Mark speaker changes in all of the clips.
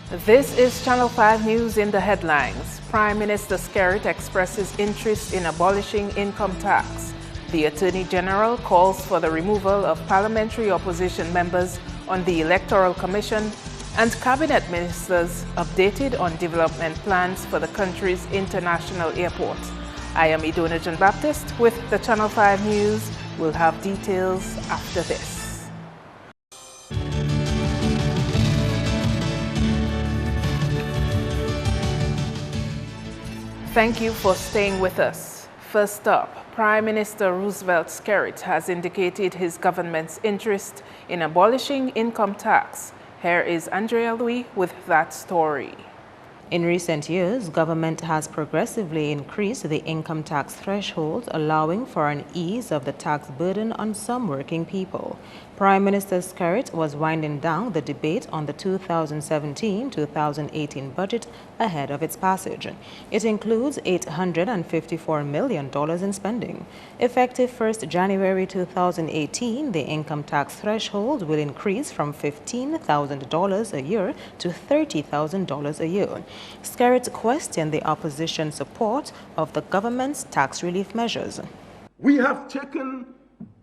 Speaker 1: This is Channel 5 News in the headlines. Prime Minister Skerrit expresses interest in abolishing income tax. The Attorney General calls for the removal of parliamentary opposition members on the Electoral Commission, and Cabinet Ministers updated on development plans for the country's international airport. I am Idona John Baptist with the Channel 5 News. We'll have details after this. Thank you for staying with us. First up, Prime Minister Roosevelt Skerrit has indicated his government's interest in abolishing income tax. Here is Andrea Louis with that story.
Speaker 2: In recent years, government has progressively increased the income tax threshold, allowing for an ease of the tax burden on some working people. Prime Minister Skerrit was winding down the debate on the 2017-2018 budget ahead of its passage. It includes $854 million in spending. Effective 1st January 2018, the income tax threshold will increase from $15,000 a year to $30,000 a year. Skerrit questioned the opposition's support of the government's tax relief measures.
Speaker 3: We have taken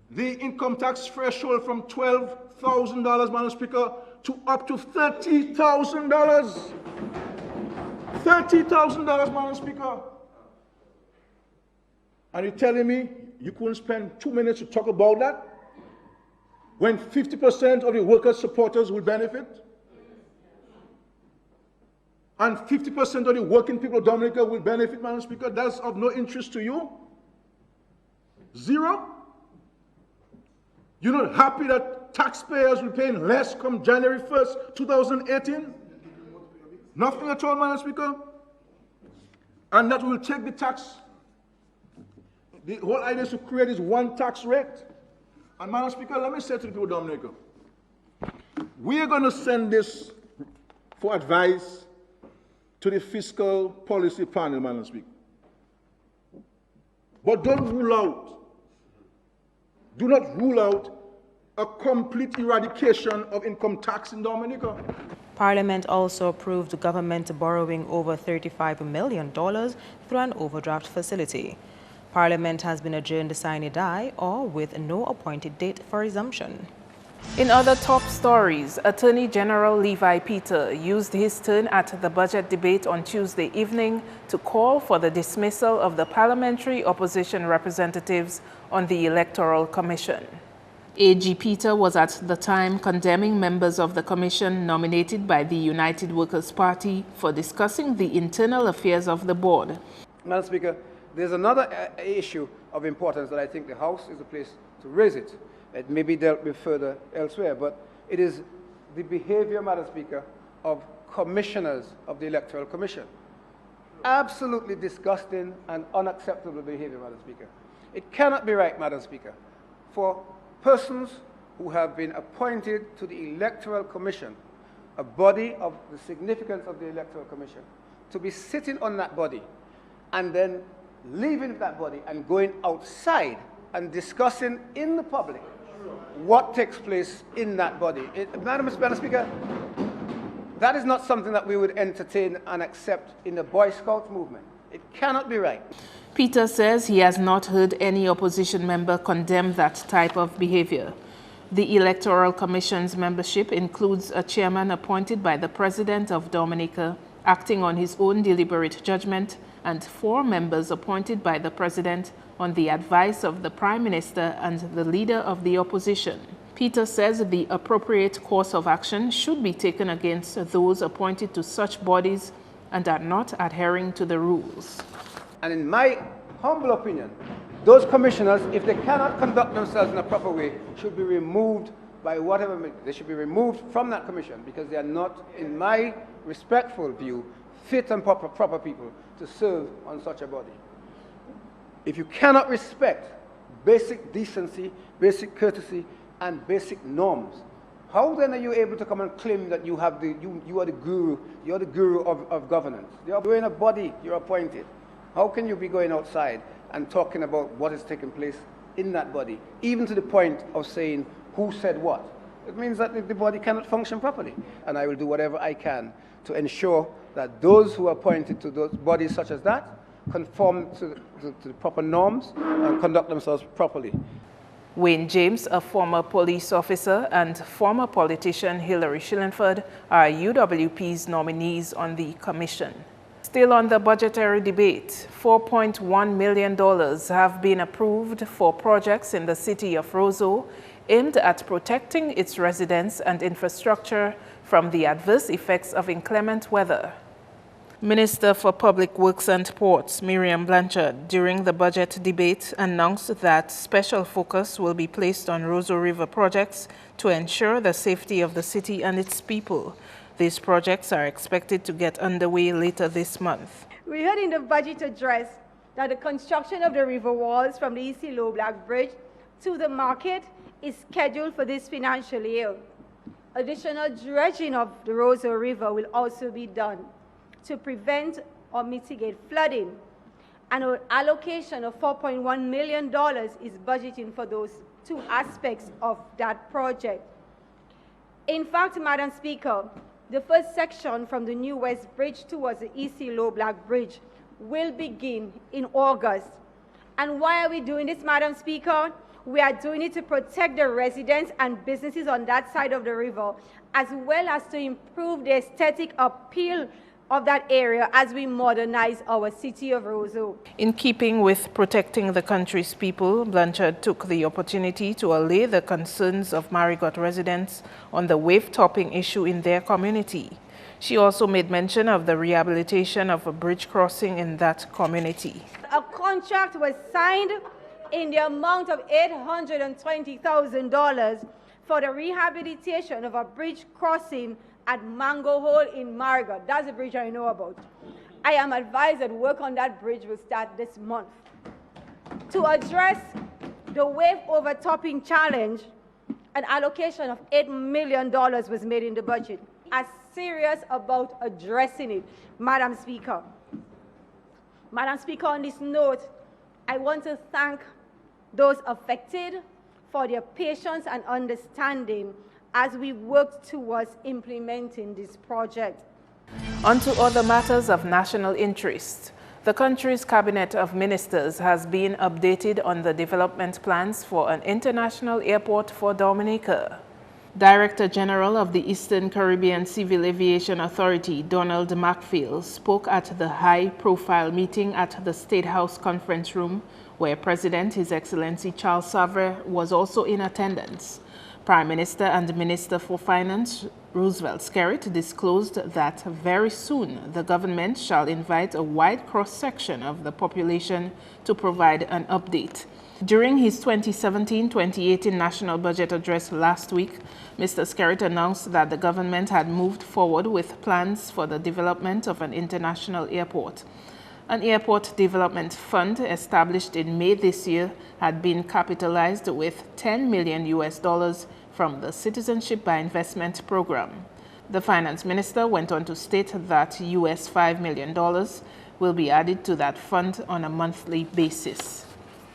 Speaker 3: the income tax threshold from $12,000, Madam Speaker, to up to $30,000. $30,000, Madam Speaker. And you're telling me you couldn't spend 2 minutes to talk about that when 50% of the workers' supporters will benefit? And 50% of the working people of Dominica will benefit, Madam Speaker? That's of no interest to you? Zero? You're not happy that taxpayers will pay less come January 1st, 2018? Nothing at all, Madam Speaker? And that will take the tax. The whole idea is to create this one tax rate. And Madam Speaker, let me say to the people of Dominica, we are going to send this for advice to the fiscal policy panel, Madam Speaker. But don't rule out, do not rule out a complete eradication of income tax in Dominica.
Speaker 2: Parliament also approved government borrowing over $35 million through an overdraft facility. Parliament has been adjourned sine die or with no appointed date for resumption.
Speaker 1: In other top stories, Attorney General Levi Peter used his turn at the budget debate on Tuesday evening to call for the dismissal of the parliamentary opposition representatives on the Electoral Commission. AG Peter was at the time condemning members of the commission nominated by the United Workers' Party for discussing the internal affairs of the board.
Speaker 4: Madam Speaker, there's another issue of importance that I think the House is the place to raise it. It may be dealt with further elsewhere, but it is the behavior, Madam Speaker, of commissioners of the Electoral Commission. Absolutely disgusting and unacceptable behavior, Madam Speaker. It cannot be right, Madam Speaker, for persons who have been appointed to the Electoral Commission, a body of the significance of the Electoral Commission, to be sitting on that body and then leaving that body and going outside and discussing in the public what takes place in that body. Madam Speaker, that is not something that we would entertain and accept in the Boy Scout movement. It cannot be right.
Speaker 1: Peter says he has not heard any opposition member condemn that type of behavior. The Electoral Commission's membership includes a chairman appointed by the President of Dominica, acting on his own deliberate judgment, and 4 members appointed by the President on the advice of the Prime Minister and the Leader of the Opposition. Peter says the appropriate course of action should be taken against those appointed to such bodies and are not adhering to the rules.
Speaker 4: And in my humble opinion, those commissioners, if they cannot conduct themselves in a proper way, should be removed by whatever, they should be removed from that commission because they are not, in my respectful view, fit and proper people to serve on such a body. If you cannot respect basic decency, basic courtesy, and basic norms, how then are you able to come and claim that you have you are the guru, you're the guru of governance? You're in a body, you're appointed. How can you be going outside and talking about what is taking place in that body, even to the point of saying who said what? it means that the body cannot function properly. And I will do whatever I can to ensure that those who are appointed to those bodies such as that conform to the proper norms and conduct themselves properly.
Speaker 1: Wayne James, a former police officer, and former politician Hilary Shillingford are UWP's nominees on the commission. Still on the budgetary debate, $4.1 million have been approved for projects in the city of Roseau aimed at protecting its residents and infrastructure from the adverse effects of inclement weather. Minister for Public Works and Ports, Miriam Blanchard, during the budget debate announced that special focus will be placed on Roseau River projects to ensure the safety of the city and its people. These projects are expected to get underway later this month.
Speaker 5: We heard in the budget address that the construction of the river walls from the EC Low Black Bridge to the market is scheduled for this financial year. Additional dredging of the Roseau River will also be done to prevent or mitigate flooding. An allocation of $4.1 million is budgeting for those two aspects of that project. In fact, Madam Speaker, the first section from the New West Bridge towards the EC Low Black Bridge will begin in August. And why are we doing this, Madam Speaker? We are doing it to protect the residents and businesses on that side of the river, as well as to improve the aesthetic appeal of that area as we modernize our city of Roseau.
Speaker 1: In keeping with protecting the country's people, Blanchard took the opportunity to allay the concerns of Marigot residents on the wave-topping issue in their community. She also made mention of the rehabilitation of a bridge crossing in that community.
Speaker 5: A contract was signed in the amount of $820,000 for the rehabilitation of a bridge crossing at Mango Hole in Marigot. That's the bridge I know about. I am advised that work on that bridge will start this month. To address the wave overtopping challenge, an allocation of $8 million was made in the budget. As serious about addressing it, Madam Speaker. Madam Speaker, on this note, I want to thank those affected for their patience and understanding as we work towards implementing this project.
Speaker 1: On to other matters of national interest. The country's cabinet of ministers has been updated on the development plans for an international airport for Dominica. Director General of the Eastern Caribbean Civil Aviation Authority, Donald Macphail, spoke at the high-profile meeting at the State House Conference Room, where President His Excellency Charles Savre was also in attendance. Prime Minister and Minister for Finance Roosevelt Skerrit disclosed that very soon the government shall invite a wide cross-section of the population to provide an update. During his 2017-2018 National Budget Address last week, Mr. Skerrit announced that the government had moved forward with plans for the development of an international airport. An airport development fund established in May this year had been capitalized with $10 million from the Citizenship by Investment program. The finance minister went on to state that $5 million will be added to that fund on a monthly basis.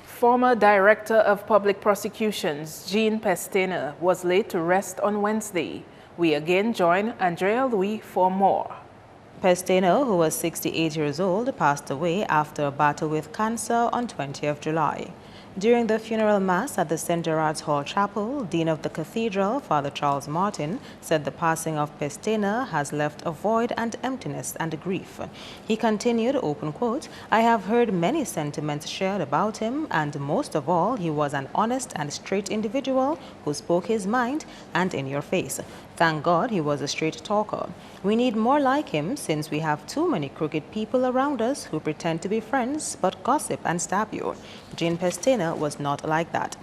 Speaker 1: Former Director of Public Prosecutions, Jean Pestena, was laid to rest on Wednesday. We again join Andrea Louis for more.
Speaker 2: Pestena, who was 68 years old, passed away after a battle with cancer on 20th July. During the funeral mass at the St. Gerard's Hall Chapel, Dean of the Cathedral, Father Charles Martin, said the passing of Pestena has left a void and emptiness and grief. He continued, open quote, "I have heard many sentiments shared about him, and most of all, he was an honest and straight individual who spoke his mind and in your face. Thank God he was a straight talker. We need more like him since we have too many crooked people around us who pretend to be friends but gossip and stab you. Jean Pestena was not like that."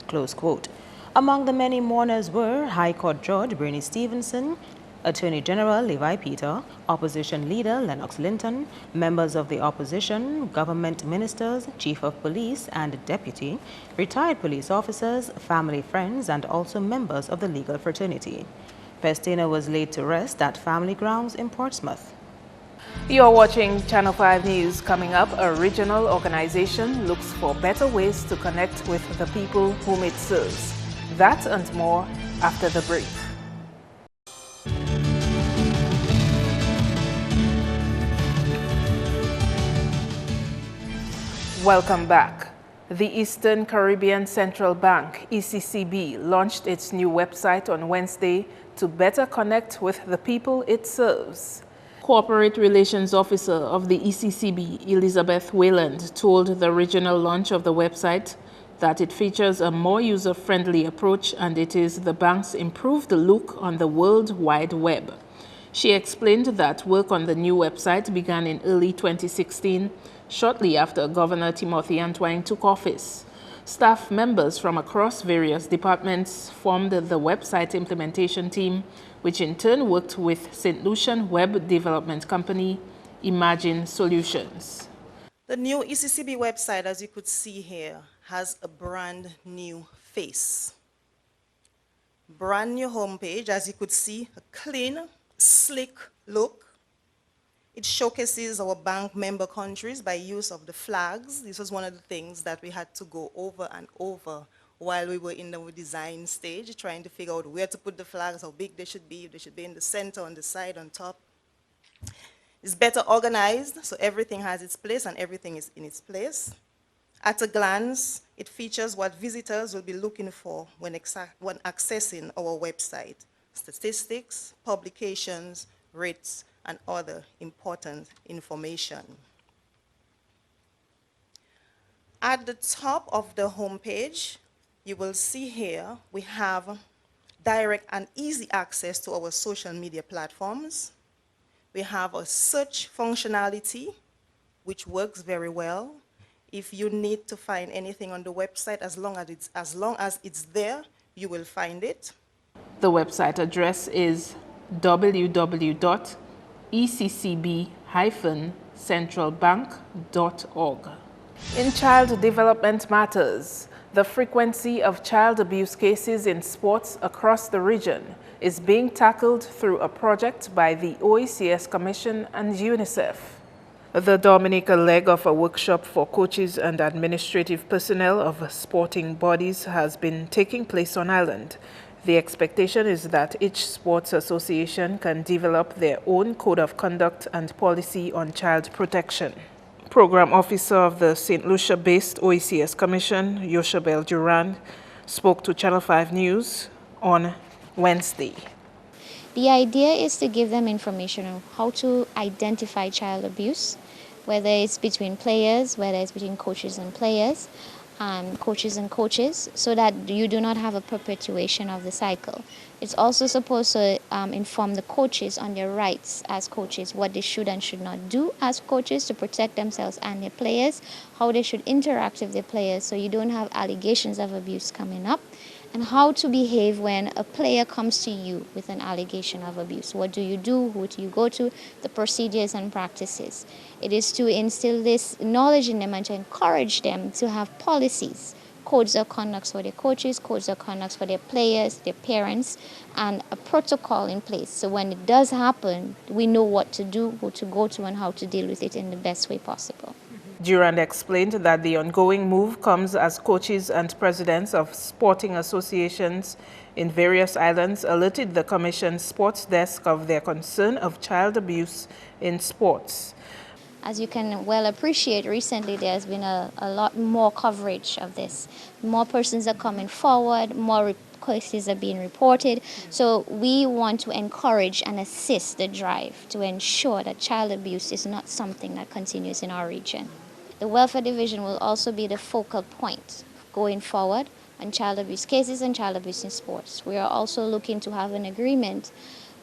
Speaker 2: Close quote. Among the many mourners were High Court Judge Bernie Stevenson, Attorney General Levi Peter, Opposition Leader Lennox Linton, members of the opposition, government ministers, Chief of Police and Deputy, retired police officers, family friends, and also members of the legal fraternity. Pestena was laid to rest at family grounds in Portsmouth.
Speaker 1: You're watching Channel 5 News. Coming up, a regional organization looks for better ways to connect with the people whom it serves. That and more after the break. Welcome back. The Eastern Caribbean Central Bank, ECCB, launched its new website on Wednesday to better connect with the people it serves. Corporate Relations Officer of the ECCB, Elizabeth Wayland, told the regional launch of the website that it features a more user-friendly approach and it is the bank's improved look on the World Wide Web. She explained that work on the new website began in early 2016, shortly after Governor Timothy Antwine took office. Staff members from across various departments formed the website implementation team, which in turn worked with St. Lucian web development company Imagine Solutions.
Speaker 6: The new ECCB website, as you could see here, has a brand new face. Brand new homepage, as you could see, a clean, slick look. It showcases our bank member countries by use of the flags. This was one of the things that we had to go over and over while we were in the design stage, trying to figure out where to put the flags, how big they should be, if they should be in the center, on the side, on top. It's better organized, so everything has its place and everything is in its place. At a glance, it features what visitors will be looking for when accessing our website: statistics, publications, rates, and other important information. At the top of the homepage, you will see here we have direct and easy access to our social media platforms. We have a search functionality, which works very well. If you need to find anything on the website, as long as it's there, you will find it.
Speaker 1: The website address is www.eccb-centralbank.org. In child development matters, the frequency of child abuse cases in sports across the region is being tackled through a project by the OECS Commission and UNICEF. The Dominica leg of a workshop for coaches and administrative personnel of sporting bodies has been taking place on island. The expectation is that each sports association can develop their own code of conduct and policy on child protection. Program Officer of the St. Lucia-based OECS Commission, Yoshabel Durand, spoke to Channel 5 News on Wednesday.
Speaker 7: The idea is to give them information on how to identify child abuse, whether it's between players, whether it's between coaches and players, coaches, so that you do not have a perpetuation of the cycle. It's also supposed to inform the coaches on their rights as coaches, what they should and should not do as coaches to protect themselves and their players, how they should interact with their players so you don't have allegations of abuse coming up, and how to behave when a player comes to you with an allegation of abuse. What do you do? Who do you go to? The procedures and practices. It is to instill this knowledge in them and to encourage them to have policies, codes of conduct for their coaches, codes of conduct for their players, their parents, and a protocol in place. So when it does happen, we know what to do, who to go to, and how to deal with it in the best way possible.
Speaker 1: Durand explained that the ongoing move comes as coaches and presidents of sporting associations in various islands alerted the Commission's sports desk of their concern of child abuse in sports.
Speaker 7: As you can well appreciate, recently there's been a lot more coverage of this. More persons are coming forward, more cases are being reported. So we want to encourage and assist the drive to ensure that child abuse is not something that continues in our region. The Welfare Division will also be the focal point going forward on child abuse cases and child abuse in sports. We are also looking to have an agreement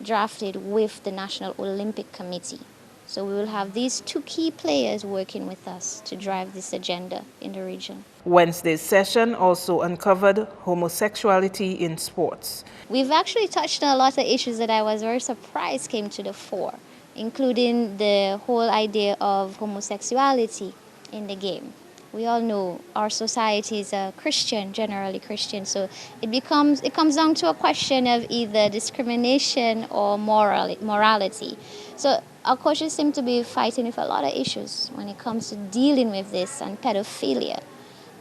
Speaker 7: drafted with the National Olympic Committee. So we will have these two key players working with us to drive this agenda in the region.
Speaker 1: Wednesday's session also uncovered homosexuality in sports.
Speaker 7: We've actually touched on a lot of issues that I was very surprised came to the fore, including the whole idea of homosexuality in the game. We all know our society is Christian, generally Christian, so it comes down to a question of either discrimination or morality. So our coaches seem to be fighting with a lot of issues when it comes to dealing with this and pedophilia.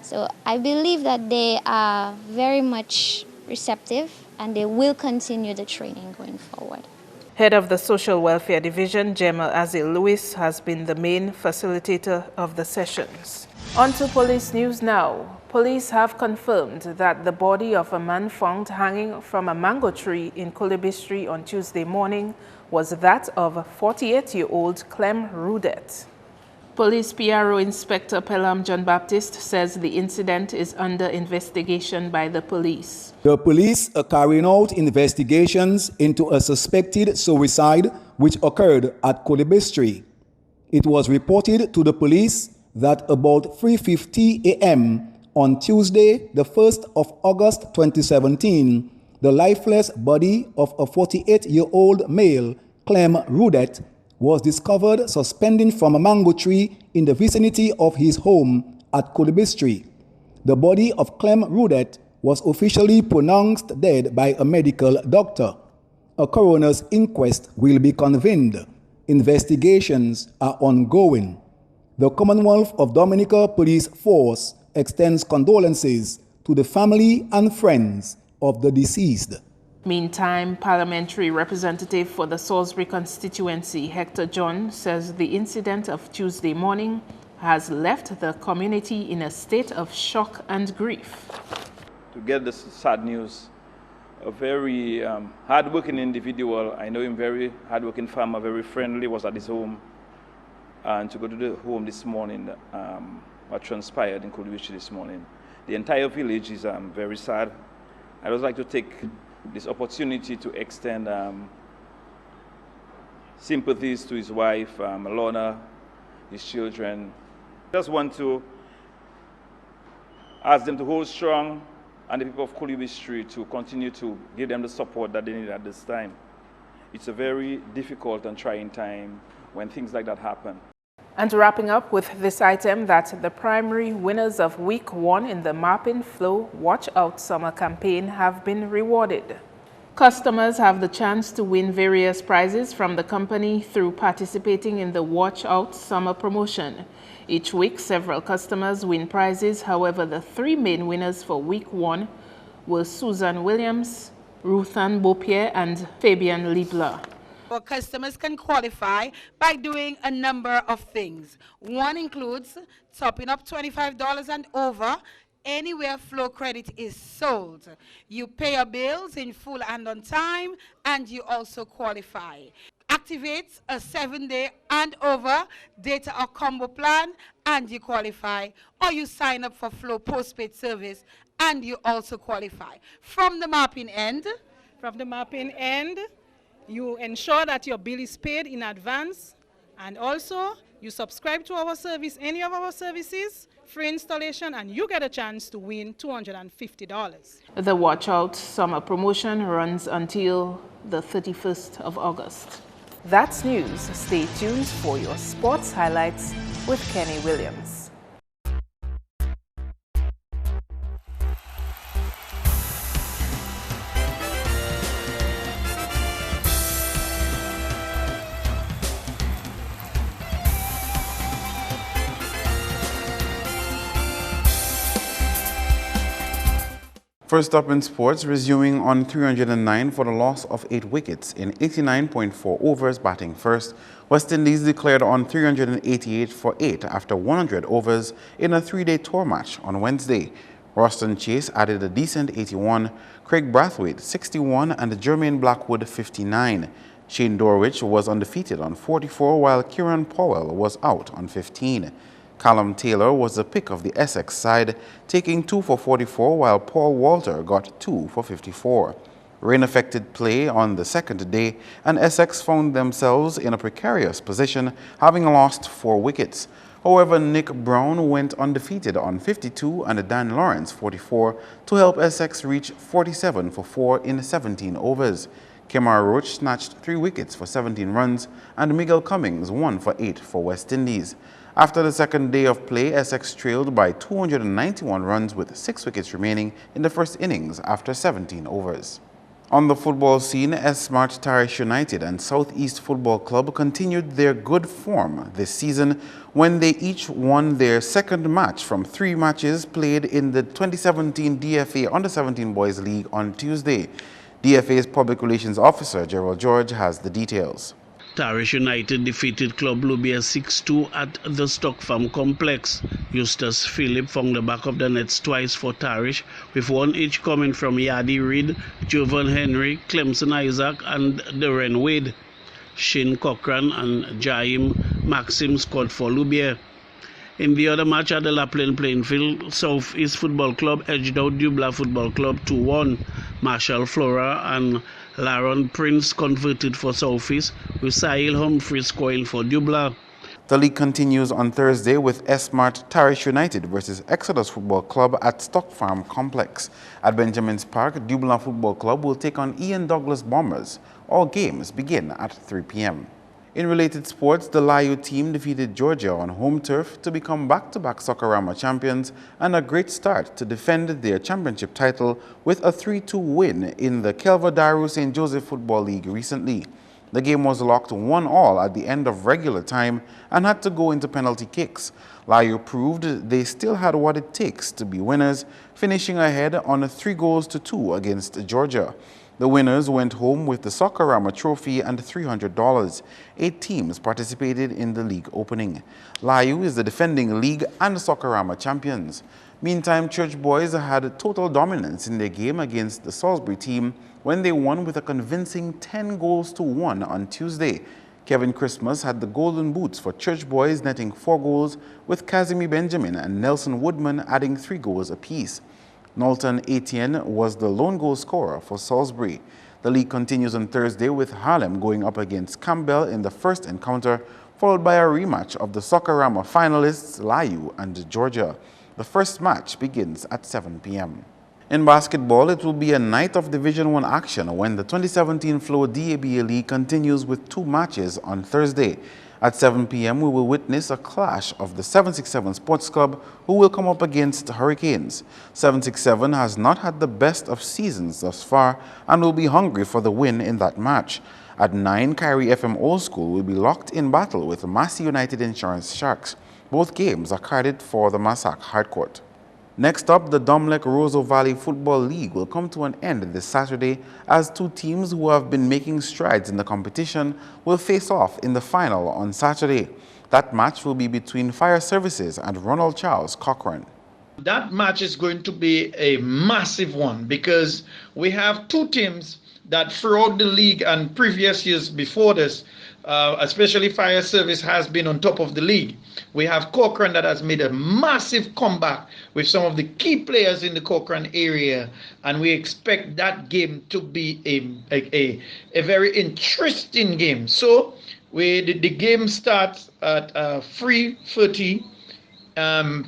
Speaker 7: So I believe that they are very much receptive, and they will continue the training going forward.
Speaker 1: Head of the Social Welfare Division, Gemma Azil-Lewis, has been the main facilitator of the sessions. On to police news now. Police have confirmed that the body of a man found hanging from a mango tree in Kulibistri on Tuesday morning was that of 48-year-old Clem Rudet. Police PRO Inspector Pelham John Baptist says the incident is under investigation by the police.
Speaker 8: The police are carrying out investigations into a suspected suicide which occurred at Kulibistri. It was reported to the police that about 3:50 a.m. on Tuesday, the 1st of August 2017, the lifeless body of a 48-year-old male, Clem Rudet, was discovered suspending from a mango tree in the vicinity of his home at Kulibistri. The body of Clem Rudet was officially pronounced dead by a medical doctor. A coroner's inquest will be convened. Investigations are ongoing. The Commonwealth of Dominica Police Force extends condolences to the family and friends of the deceased.
Speaker 1: Meantime, Parliamentary Representative for the Salisbury constituency, Hector John, says the incident of Tuesday morning has left the community in a state of shock and grief.
Speaker 9: To get this sad news, a very hard-working individual, I know him, very hard-working farmer, very friendly, was at his home. And to go to the home this morning, what transpired in Kulibistri this morning. The entire village is very sad. I would like to take this opportunity to extend sympathies to his wife, Alona, his children. Just want to ask them to hold strong, and the people of Kulibistri to continue to give them the support that they need at this time. It's a very difficult and trying time when things like that happen.
Speaker 1: And wrapping up with this item, that the primary winners of Week 1 in the Marpin Flow Watch Out Summer campaign have been rewarded. Customers have the chance to win various prizes from the company through participating in the Watch Out Summer promotion. Each week, several customers win prizes. However, the three main winners for Week 1 were Susan Williams, Ruthann Beaupierre, and Fabian Liebler.
Speaker 10: Our customers can qualify by doing a number of things. One includes topping up $25 and over anywhere Flow credit is sold. You pay your bills in full and on time, and you also qualify. Activate a 7-day and over data or combo plan, and you qualify. Or you sign up for Flow postpaid service, and you also qualify. From the Marpin end, you ensure that your bill is paid in advance, and also you subscribe to our service, any of our services, free installation, and you get a chance to win $250.
Speaker 1: The Watch Out Summer promotion runs until the 31st of August. That's news. Stay tuned for your sports highlights with Kenny Williams.
Speaker 11: First up in sports, resuming on 309 for the loss of 8 wickets in 89.4 overs batting first, West Indies declared on 388 for 8 after 100 overs in a 3-day tour match on Wednesday. Roston Chase added a decent 81, Craig Brathwaite 61 and Jermaine Blackwood 59. Shane Dorwich was undefeated on 44 while Kieran Powell was out on 15. Callum Taylor was the pick of the Essex side, taking 2 for 44, while Paul Walter got 2 for 54. Rain affected play on the second day, and Essex found themselves in a precarious position, having lost 4 wickets. However, Nick Brown went undefeated on 52 and Dan Lawrence 44 to help Essex reach 47 for 4 in 17 overs. Kemar Roach snatched 3 wickets for 17 runs, and Miguel Cummings 1 for 8 for West Indies. After the second day of play, Essex trailed by 291 runs with 6 wickets remaining in the first innings after 17 overs. On the football scene, S-Mart Tarish United and Southeast Football Club continued their good form this season when they each won their second match from 3 matches played in the 2017 DFA Under-17 Boys League on Tuesday. DFA's Public Relations Officer, Gerald George, has the details.
Speaker 12: Tarish United defeated Club Lubia 6-2 at the Stock Farm Complex. Eustace Phillip found the back of the nets twice for Tarish, with one each coming from Yadi Reid, Jovan Henry, Clemson Isaac and Darren Wade. Shane Cochran and Jaim Maxim scored for Lubia. In the other match at the Lapland playing field, Southeast Football Club edged out Dubla Football Club 2-1. Marshall Flora and Laron Prince converted for Southeast, with Sahil Humphrey scoring for Dubla.
Speaker 11: The league continues on Thursday with S-Mart Tarish United versus Exodus Football Club at Stock Farm Complex. At Benjamin's Park, Dubla Football Club will take on Ian Douglas Bombers. All games begin at 3 p.m. In related sports, the Layu team defeated Georgia on home turf to become back-to-back Soccerama champions and a great start to defend their championship title with a 3-2 win in the Kelvadaru St. Joseph Football League recently. The game was locked 1-1 at the end of regular time and had to go into penalty kicks. Layu proved they still had what it takes to be winners, finishing ahead on 3-2 against Georgia. The winners went home with the Soccerama trophy and $300. 8 teams participated in the league opening. Layu is the defending league and Soccerama champions. Meantime, Church Boys had total dominance in their game against the Salisbury team when they won with a convincing 10-1 on Tuesday. Kevin Christmas had the golden boots for Church Boys, netting 4 goals, with Casimir Benjamin and Nelson Woodman adding 3 goals apiece. Knowlton Etienne was the lone goal scorer for Salisbury. The league continues on Thursday with Harlem going up against Campbell in the first encounter, followed by a rematch of the Soccerama finalists Layu and Georgia. The first match begins at 7 p.m. In basketball, it will be a night of Division I action when the 2017 Flow DABA League continues with 2 matches on Thursday. At 7 p.m., we will witness a clash of the 767 Sports Club, who will come up against Hurricanes. 767 has not had the best of seasons thus far and will be hungry for the win in that match. At 9, Kyrie FM Old School will be locked in battle with Massey United Insurance Sharks. Both games are carded for the Massac Hardcourt. Next up, the Domlec Roseau Valley Football League will come to an end this Saturday as 2 teams who have been making strides in the competition will face off in the final on Saturday. That match will be between Fire Services and Ronald Charles Cochrane.
Speaker 13: That match is going to be a massive one because we have 2 teams that throughout the league and previous years before this, especially Fire Service, has been on top of the league. We have Cochrane that has made a massive comeback with some of the key players in the Cochrane area, and we expect that game to be a very interesting game. So the game starts at 3:30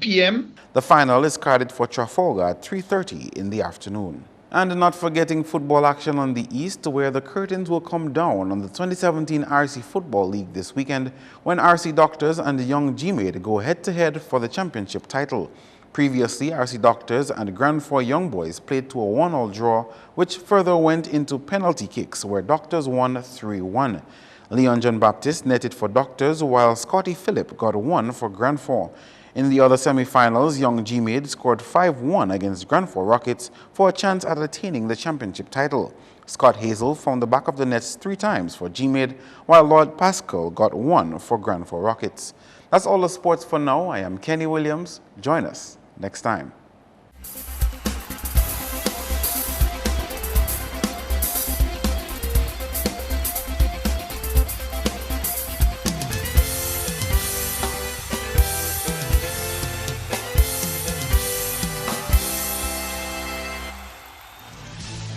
Speaker 13: p.m.
Speaker 11: The final is carded for Trafalgar at 3:30 in the afternoon. And not forgetting football action on the East, where the curtains will come down on the 2017 RC Football League this weekend when RC Doctors and Young G-Made go head-to-head for the championship title. Previously, RC Doctors and Grand 4 Young Boys played to a 1-all draw, which further went into penalty kicks, where Doctors won 3-1. Leon John Baptist netted for Doctors, while Scotty Phillip got 1 for Grand 4. In the other semi-finals, Young G-Made scored 5-1 against Grand 4 Rockets for a chance at attaining the championship title. Scott Hazel found the back of the nets 3 times for G-Made, while Lord Pascal got 1 for Grand 4 Rockets. That's all the sports for now. I am Kenny Williams. Join us next time.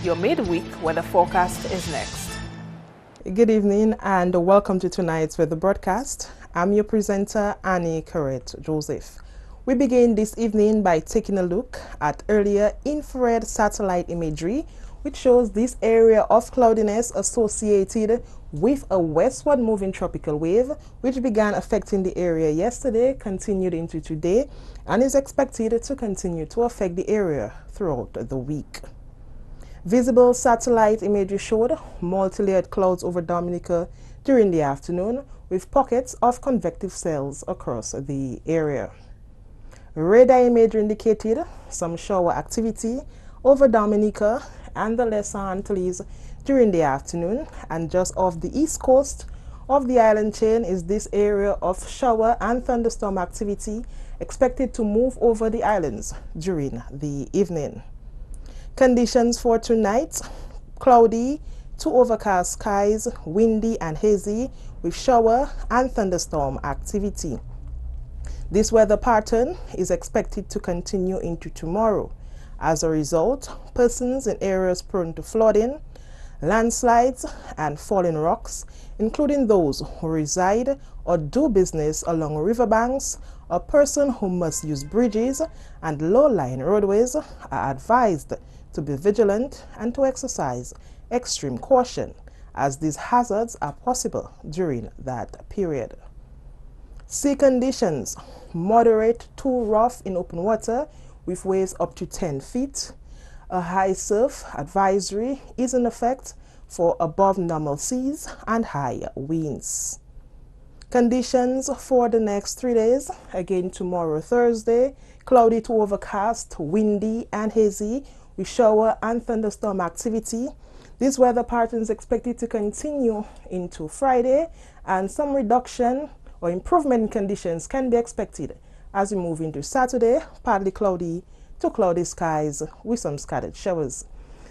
Speaker 1: Your midweek weather forecast is next.
Speaker 14: Good evening and welcome to tonight's weather broadcast. I'm your presenter, Annie Corrett Joseph. We begin this evening by taking a look at earlier infrared satellite imagery, which shows this area of cloudiness associated with a westward moving tropical wave, which began affecting the area yesterday, continued into today, and is expected to continue to affect the area throughout the week. Visible satellite imagery showed multi-layered clouds over Dominica during the afternoon, with pockets of convective cells across the area. Radar imagery indicated some shower activity over Dominica and the Lesser Antilles during the afternoon, and just off the east coast of the island chain is this area of shower and thunderstorm activity expected to move over the islands during the evening. Conditions for tonight: cloudy to overcast skies, windy and hazy with shower and thunderstorm activity. This weather pattern is expected to continue into tomorrow. As a result, persons in areas prone to flooding, landslides and falling rocks, including those who reside or do business along riverbanks, or person who must use bridges and low-lying roadways, are advised to be vigilant and to exercise extreme caution, as these hazards are possible during that period. Sea conditions: moderate to rough in open water with waves up to 10 feet. A high surf advisory is in effect for above normal seas and high winds. Conditions for the next 3 days: again tomorrow Thursday, cloudy to overcast, windy and hazy with shower and thunderstorm activity. This weather pattern is expected to continue into Friday, and some reduction or improvement in conditions can be expected as we move into Saturday, partly cloudy to cloudy skies with some scattered showers.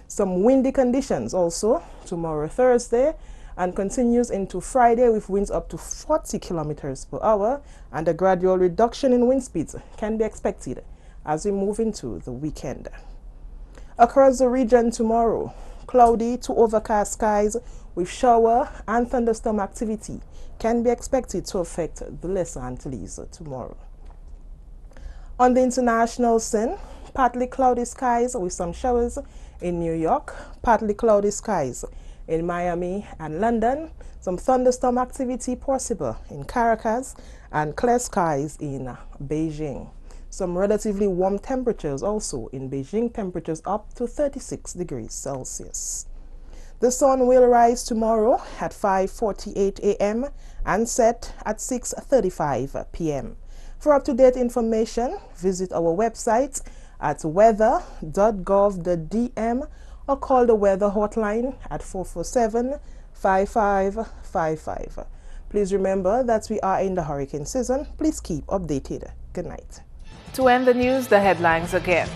Speaker 14: Some windy conditions also tomorrow Thursday, and continues into Friday with winds up to 40 kilometers per hour, and a gradual reduction in wind speeds can be expected as we move into the weekend. Across the region tomorrow, cloudy to overcast skies with shower and thunderstorm activity can be expected to affect the Lesser Antilles tomorrow. On the international scene, partly cloudy skies with some showers in New York, partly cloudy skies in Miami and London, some thunderstorm activity possible in Caracas, and clear skies in Beijing. Some relatively warm temperatures also in Beijing, temperatures up to 36 degrees Celsius. The sun will rise tomorrow at 5:48 a.m. and set at 6:35 p.m. For up-to-date information, visit our website at weather.gov.dm or call the weather hotline at 447-5555. Please remember that we are in the hurricane season. Please keep updated. Good night.
Speaker 1: To end the news, the headlines again.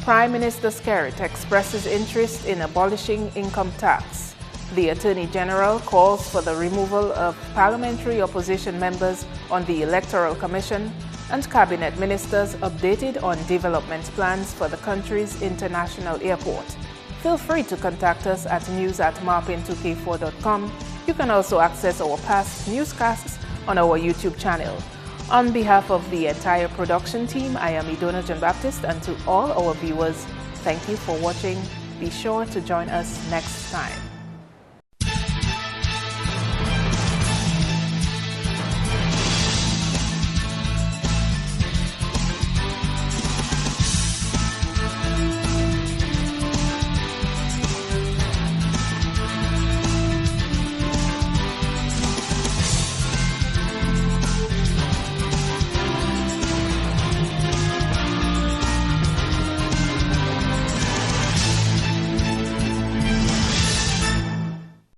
Speaker 1: Prime Minister Skerrit expresses interest in abolishing income tax. The Attorney General calls for the removal of parliamentary opposition members on the Electoral Commission, and Cabinet Ministers updated on development plans for the country's international airport. Feel free to contact us at news@MarpinNewsWed2k17. You can also access our past newscasts on our YouTube channel. On behalf of the entire production team, I am Idona John Baptist, and to all our viewers, thank you for watching. Be sure to join us next time.